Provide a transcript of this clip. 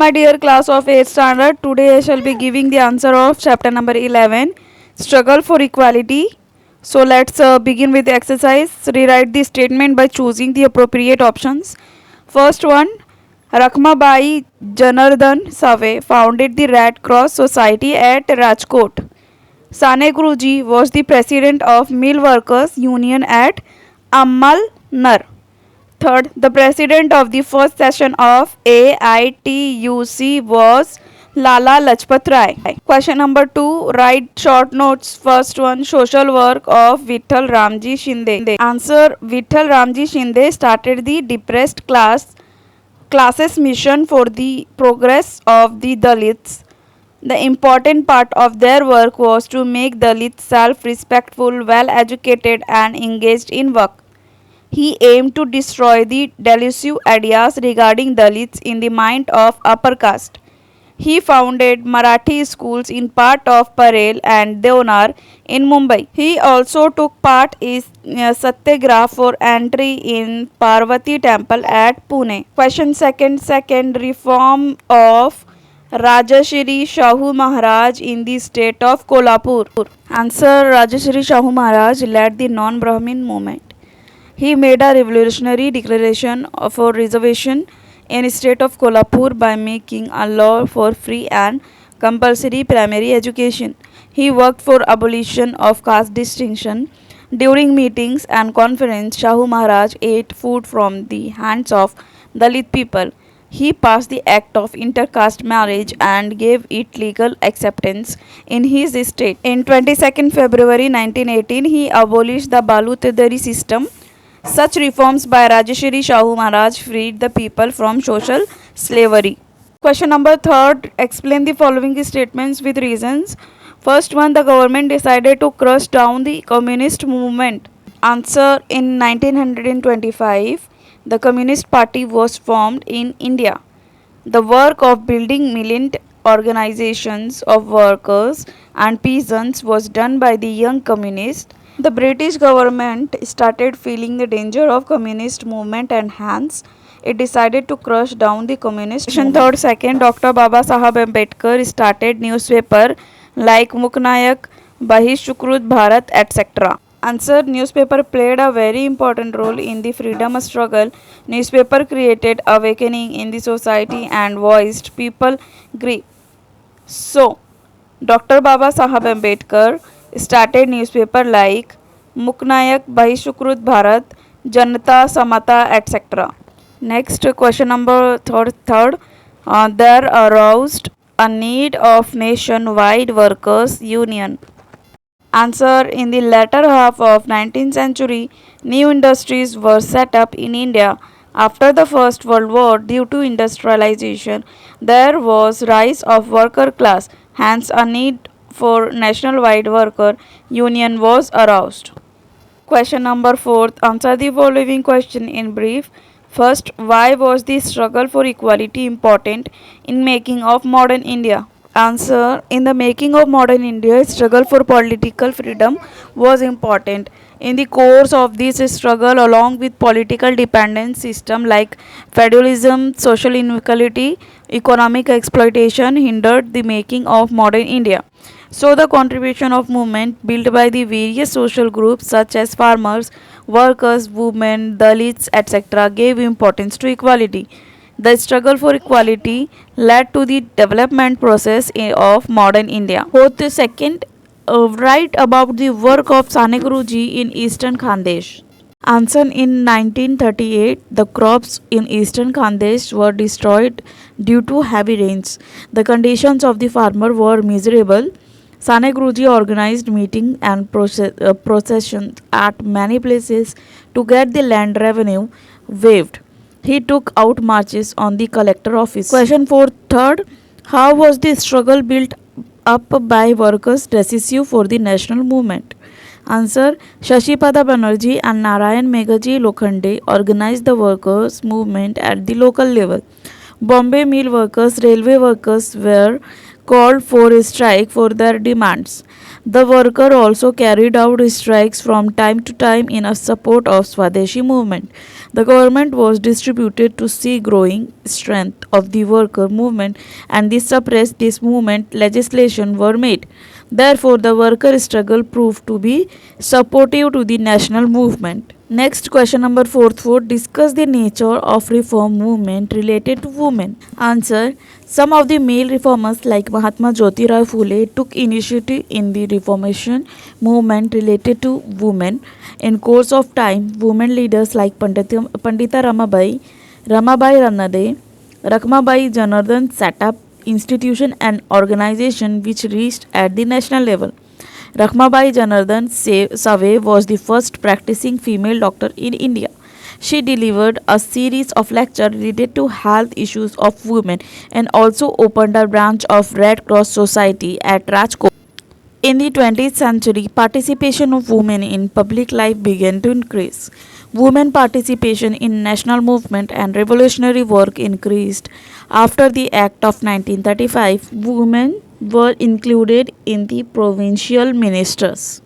My dear class of 8th standard, today I shall be giving the answer of chapter number 11, Struggle for Equality. So let's begin with the exercise. Rewrite the statement by choosing the appropriate options. First one, Rakhmabai Janardhan Save founded the Red Cross Society at Rajkot. Sane Guruji was the president of Mill Workers Union at Amalner. Third, the president of the first session of AITUC was Lala Lajpat Rai. Question number 2. Write short notes. First one, social work of Vittal Ramji Shinde. Answer, Vittal Ramji Shinde started the depressed classes mission for the progress of the Dalits. The important part of their work was to make Dalits self-respectful, well-educated and engaged in work. He aimed to destroy the delusive ideas regarding Dalits in the mind of upper caste. He founded Marathi schools in part of Parel and Deonar in Mumbai. He also took part in Satyagraha for entry in Parvati temple at Pune. Question second, reform of Rajashri Shahu Maharaj in the state of Kolhapur. Answer, Rajashri Shahu Maharaj led the non-Brahmin movement. He made a revolutionary declaration for reservation in the state of Kolhapur by making a law for free and compulsory primary education. He worked for abolition of caste distinction. During meetings and conferences, Shahu Maharaj ate food from the hands of Dalit people. He passed the Act of Intercaste Marriage and gave it legal acceptance in his state. In 22nd February 1918, he abolished the Balutadari system. Such reforms by Rajashri Shahu Maharaj freed the people from social slavery. Question number 3. Explain the following statements with reasons. First one, the government decided to crush down the communist movement. Answer, in 1925, the Communist Party was formed in India. The work of building militant organizations of workers and peasants was done by the young communists. The British government started feeling the danger of communist movement and hence it decided to crush down the communist movement. Third, second, Dr. Baba Saheb Ambedkar started newspaper like Muknayak, Bahishukrit Bharat, etc. Answer, newspaper played a very important role in the freedom struggle. Newspaper created awakening in the society and voiced people grief. So, Dr. Baba Saheb Ambedkar started newspaper like Muknayak, Bahishukrit Bharat, Janata, Samata, etc. Next, question number third. There aroused a need of nationwide workers' union. Answer, in the latter half of 19th century, new industries were set up in India. After the First World War, due to industrialization, there was rise of worker class. Hence, a need for nationwide worker union was aroused. Question number 4. Answer the following question in brief. First, why was the struggle for equality important in making of modern India? Answer, in the making of modern India, struggle for political freedom was important. In the course of this struggle, along with political dependence system like feudalism, social inequality, economic exploitation hindered the making of modern India. So the contribution of movement built by the various social groups such as farmers, workers, women, Dalits, etc. gave importance to equality. The struggle for equality led to the development process of modern India. Fourth, second, write about the work of Sane Guruji in Eastern Khandesh. Answer, in 1938, the crops in Eastern Khandesh were destroyed due to heavy rains. The conditions of the farmer were miserable. Sane Guruji organized meetings and processions at many places to get the land revenue waived. He took out marches on the collector office. Question 4. Third, how was the struggle built up by workers decisive for the national movement? Answer, Shashipada Banerjee and Narayan Meghaji Lokhande organized the workers' movement at the local level. Bombay mill workers, railway workers were called for a strike for their demands. The worker also carried out strikes from time to time in a support of Swadeshi movement. The government was distributed to see growing strength of the worker movement and to suppress this movement legislation were made. Therefore, the worker struggle proved to be supportive to the national movement. Next question number 4. Discuss the nature of reform movement related to women. Answer. Some of the male reformers like Mahatma Jyotirao Phule took initiative in the reformation movement related to women. In course of time, women leaders like Pandita Ramabai, Ramabai Ranade, Rakmabai Janardhan set up institution and organization which reached at the national level. Rakhmabai Janardhan Save was the first practicing female doctor in India. She delivered a series of lectures related to health issues of women and also opened a branch of Red Cross Society at Rajkot. In the 20th century, participation of women in public life began to increase. Women participation in national movement and revolutionary work increased. After the Act of 1935, women were included in the provincial ministers.